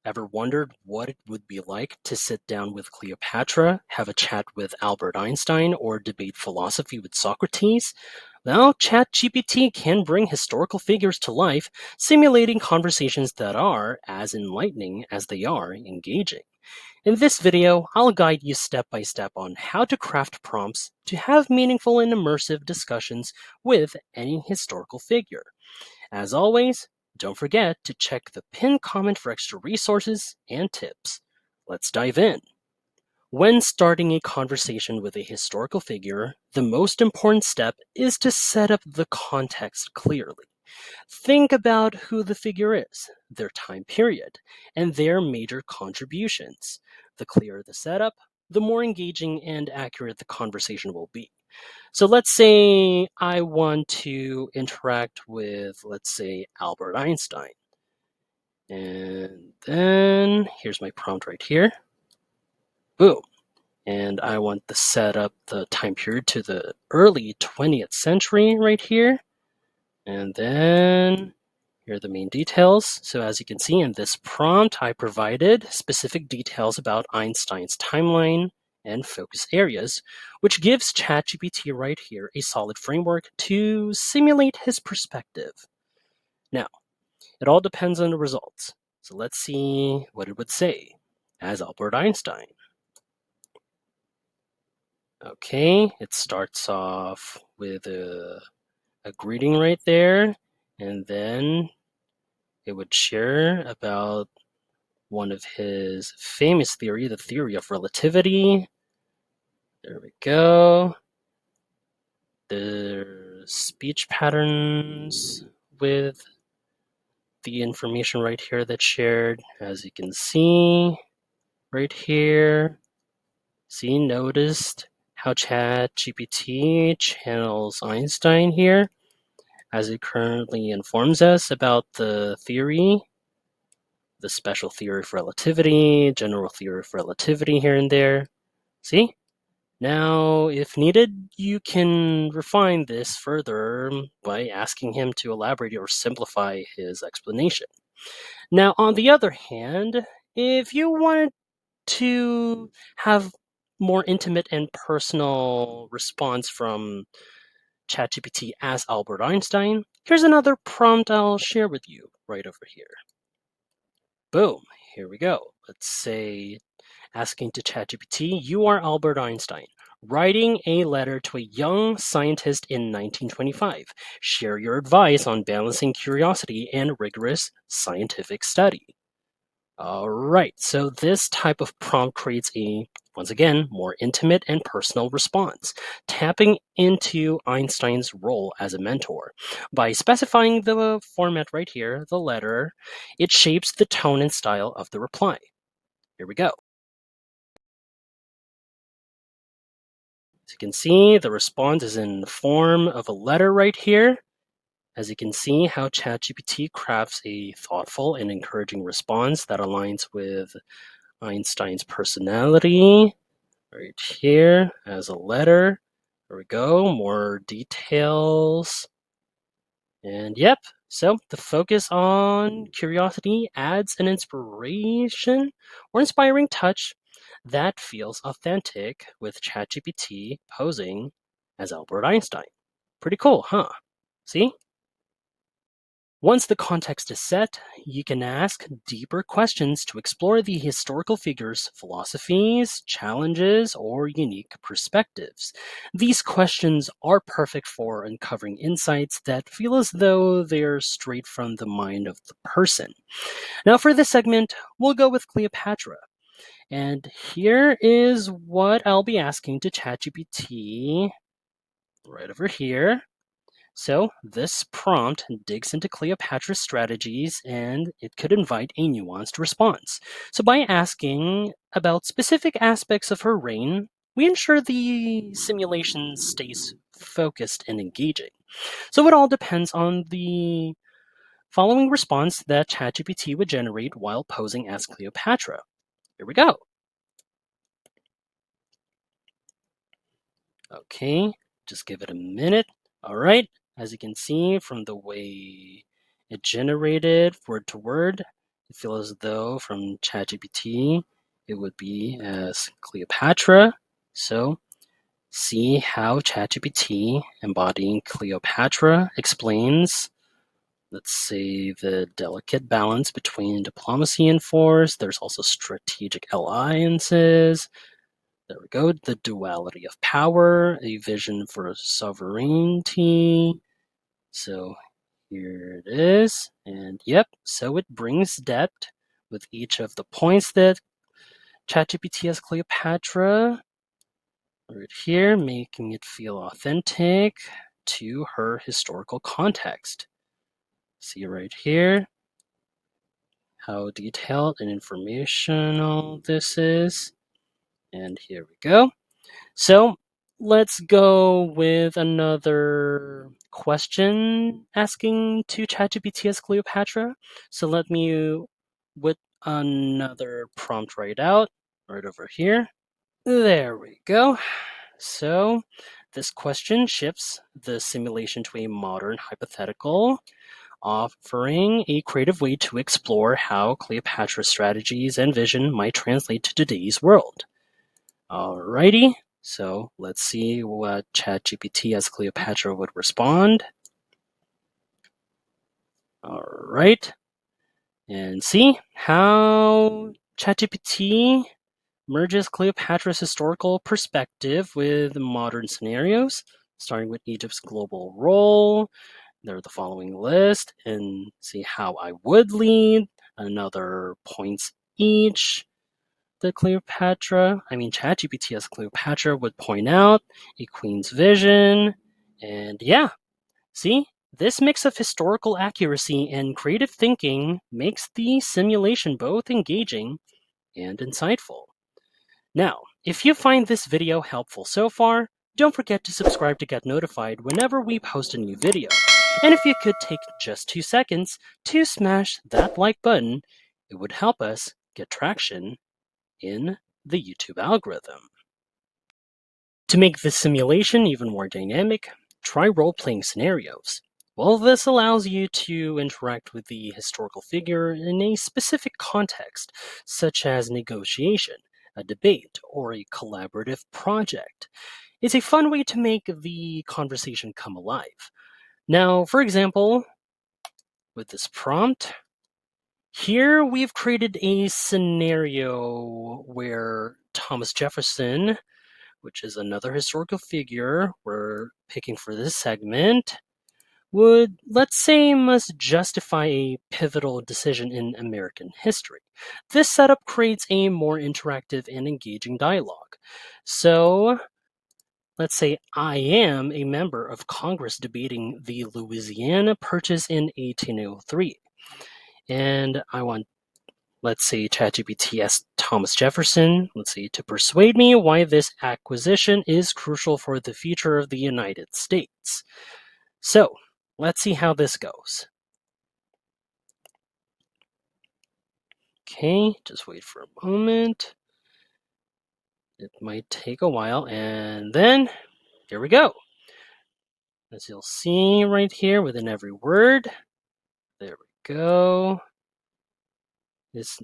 Ever wondered what it would be like to sit down with Cleopatra, have a chat with Albert Einstein, or debate philosophy with Socrates? Well, ChatGPT can bring historical figures to life, simulating conversations that are as enlightening as they are engaging. In this video, I'll guide you step by step on how to craft prompts to have meaningful and immersive discussions with any historical figure. As always, don't forget to check the pinned comment for extra resources and tips. Let's dive in. When starting a conversation with a historical figure, the most important step is to set up the context clearly. Think about who the figure is, their time period, and their major contributions. The clearer the setup, the more engaging and accurate the conversation will be. So let's say I want to interact with, let's say, Albert Einstein. And then here's my prompt right here. Boom. And I want to set up the time period to the early 20th century right here. And then here are the main details. So as you can see in this prompt, I provided specific details about Einstein's timeline and focus areas, which gives ChatGPT right here a solid framework to simulate his perspective. Now, it all depends on the results. So let's see what it would say as Albert Einstein. Okay, it starts off with a greeting right there, and then it would share about one of his famous theory, the theory of relativity. There we go. The speech patterns with the information right here that's shared, as you can see right here. See, noticed how ChatGPT channels Einstein here, as it currently informs us about the theory, the special theory of relativity, general theory of relativity here and there. See? Now, if needed, you can refine this further by asking him to elaborate or simplify his explanation. Now, on the other hand, if you wanted to have more intimate and personal response from ChatGPT as Albert Einstein, here's another prompt I'll share with you right over here. Boom, here we go. Let's say asking to ChatGPT, you are Albert Einstein, writing a letter to a young scientist in 1925. Share your advice on balancing curiosity and rigorous scientific study. All right, so this type of prompt creates a, once again, more intimate and personal response, tapping into Einstein's role as a mentor. By specifying the format right here, the letter, it shapes the tone and style of the reply. Here we go. As you can see, the response is in the form of a letter right here. As you can see how ChatGPT crafts a thoughtful and encouraging response that aligns with Einstein's personality right here as a letter. There we go, more details. And yep, so the focus on curiosity adds an inspiration or inspiring touch that feels authentic with ChatGPT posing as Albert Einstein. Pretty cool, huh? See? Once the context is set, you can ask deeper questions to explore the historical figure's philosophies, challenges, or unique perspectives. These questions are perfect for uncovering insights that feel as though they're straight from the mind of the person. Now, for this segment, we'll go with Cleopatra. And here is what I'll be asking to ChatGPT right over here. So this prompt digs into Cleopatra's strategies and it could invite a nuanced response. So by asking about specific aspects of her reign, we ensure the simulation stays focused and engaging. So it all depends on the following response that ChatGPT would generate while posing as Cleopatra. Here we go. Okay, just give it a minute. All right, as you can see from the way it generated word to word, I feel as though from ChatGPT, it would be as Cleopatra. So see how ChatGPT embodying Cleopatra explains, let's say, the delicate balance between diplomacy and force. There's also strategic alliances. There we go. The duality of power, a vision for sovereignty. So here it is. And yep, so it brings depth with each of the points that ChatGPT has Cleopatra right here, making it feel authentic to her historical context. See right here how detailed and informational this is. And here we go. So let's go with another question asking to ChatGPT as Cleopatra. So let me with another prompt right out, right over here. There we go. So this question shifts the simulation to a modern hypothetical, offering a creative way to explore how Cleopatra's strategies and vision might translate to today's world. Alrighty, so let's see what ChatGPT as Cleopatra would respond. Alright, and see how ChatGPT merges Cleopatra's historical perspective with modern scenarios, starting with Egypt's global role. There are the following list, and see how I would lead, another points each. The ChatGPT as Cleopatra would point out a queen's vision. And yeah, see, this mix of historical accuracy and creative thinking makes the simulation both engaging and insightful. Now, if you find this video helpful so far, don't forget to subscribe to get notified whenever we post a new video. And if you could take just 2 seconds to smash that like button, it would help us get traction in the YouTube algorithm. To make this simulation even more dynamic, try role-playing scenarios. Well, this allows you to interact with the historical figure in a specific context, such as negotiation, a debate, or a collaborative project. It's a fun way to make the conversation come alive. Now, for example, with this prompt, here we've created a scenario where Thomas Jefferson, which is another historical figure we're picking for this segment, would, let's say, must justify a pivotal decision in American history. This setup creates a more interactive and engaging dialogue. So, let's say I am a member of Congress debating the Louisiana Purchase in 1803, and I want, let's say, ChatGPT as Thomas Jefferson, let's see, to persuade me why this acquisition is crucial for the future of the United States. So, let's see how this goes. Okay, just wait for a moment. It might take a while, and then here we go. As you'll see right here within every word, there we go. It's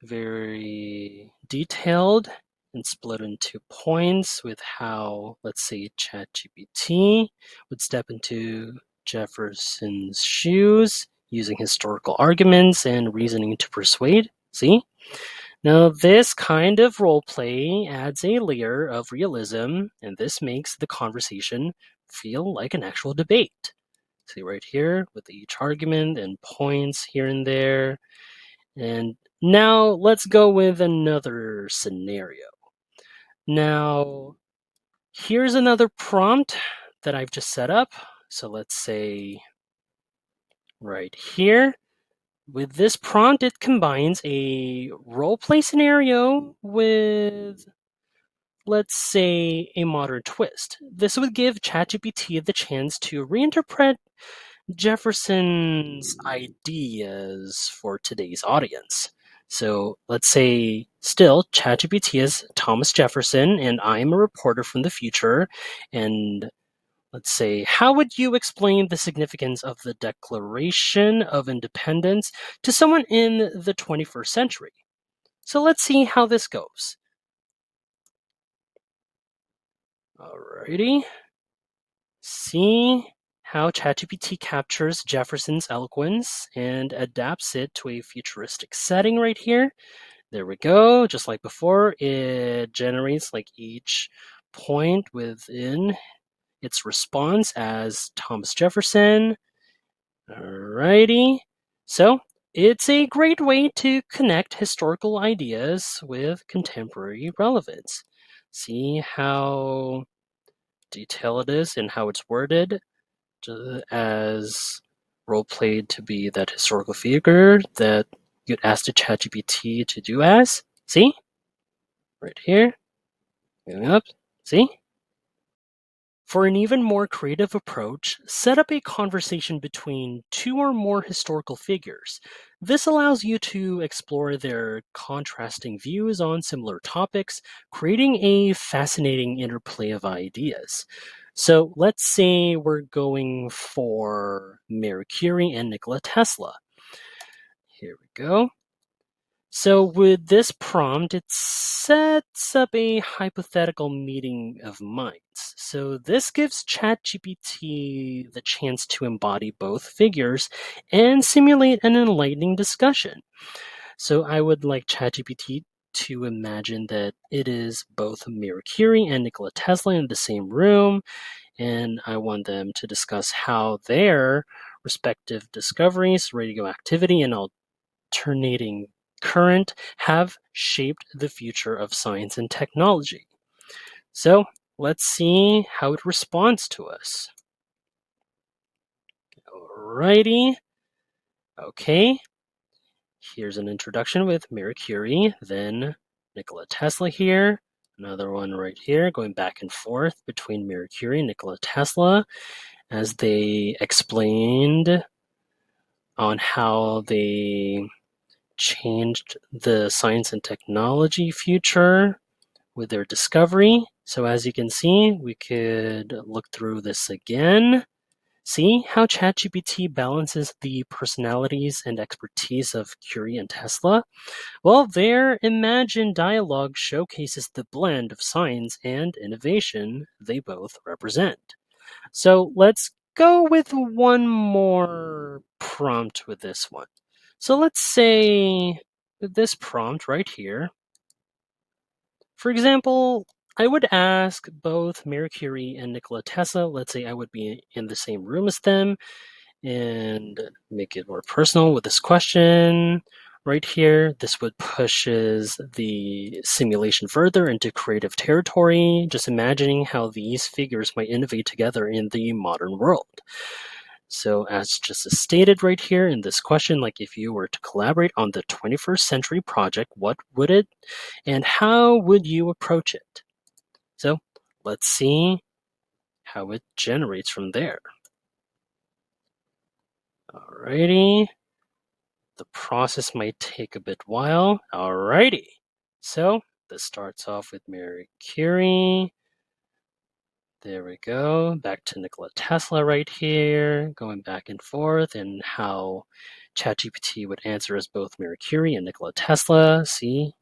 very detailed and split into points with how, let's say, ChatGPT would step into Jefferson's shoes using historical arguments and reasoning to persuade. See? Now, this kind of role play adds a layer of realism, and this makes the conversation feel like an actual debate. See right here with each argument and points here and there. And now let's go with another scenario. Now, here's another prompt that I've just set up. So let's say right here. With this prompt, it combines a role-play scenario with, let's say, a modern twist. This would give ChatGPT the chance to reinterpret Jefferson's ideas for today's audience. So let's say still ChatGPT is Thomas Jefferson and I'm a reporter from the future, and Let's say, how would you explain the significance of the Declaration of Independence to someone in the 21st century? So let's see how this goes. Alrighty. See how ChatGPT captures Jefferson's eloquence and adapts it to a futuristic setting right here. There we go. Just like before, it generates like each point within its response as Thomas Jefferson. Alrighty. So it's a great way to connect historical ideas with contemporary relevance. See how detailed it is and how it's worded as role played to be that historical figure that you'd ask the ChatGPT to do as. See? Right here. Going up. See? For an even more creative approach, set up a conversation between two or more historical figures. This allows you to explore their contrasting views on similar topics, creating a fascinating interplay of ideas. So let's say we're going for Marie Curie and Nikola Tesla. Here we go. So with this prompt, it sets up a hypothetical meeting of minds. So this gives ChatGPT the chance to embody both figures and simulate an enlightening discussion. So I would like ChatGPT to imagine that it is both Marie Curie and Nikola Tesla in the same room, and I want them to discuss how their respective discoveries, radioactivity, and alternating current have shaped the future of science and technology. So let's see how it responds to us. Alrighty. Okay. Here's an introduction with Marie Curie, then Nikola Tesla here. Another one right here, going back and forth between Marie Curie and Nikola Tesla as they explained on how they changed the science and technology future with their discovery. So as you can see, we could look through this again. See how ChatGPT balances the personalities and expertise of Curie and Tesla? Well, their imagined dialogue showcases the blend of science and innovation they both represent. So let's go with one more prompt with this one. So let's say with this prompt right here, for example, I would ask both Marie Curie and Nikola Tesla. Let's say I would be in the same room as them and make it more personal with this question right here. This would pushes the simulation further into creative territory, just imagining how these figures might innovate together in the modern world. So as just stated right here in this question, like if you were to collaborate on the 21st century project, what would it and how would you approach it? So let's see how it generates from there. Alrighty. The process might take a bit while. Alrighty. So this starts off with Marie Curie. There we go. Back to Nikola Tesla right here, going back and forth, and how ChatGPT would answer as both Marie Curie and Nikola Tesla. See?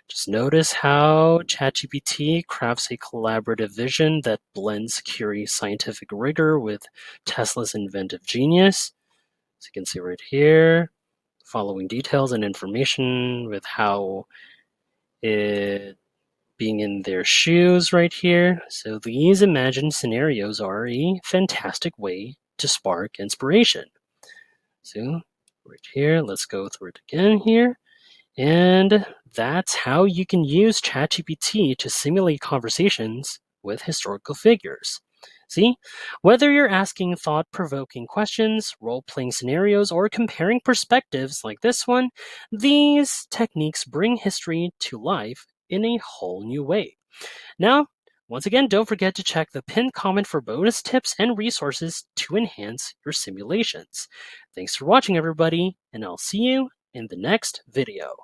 Just notice how ChatGPT crafts a collaborative vision that blends Curie's scientific rigor with Tesla's inventive genius. So you can see right here, following details and information with how it being in their shoes right here. So these imagined scenarios are a fantastic way to spark inspiration. So right here, let's go through it again here. And that's how you can use ChatGPT to simulate conversations with historical figures. See, whether you're asking thought provoking questions, role playing scenarios, or comparing perspectives like this one, these techniques bring history to life in a whole new way. Now, once again, don't forget to check the pinned comment for bonus tips and resources to enhance your simulations. Thanks for watching, everybody, and I'll see you in the next video.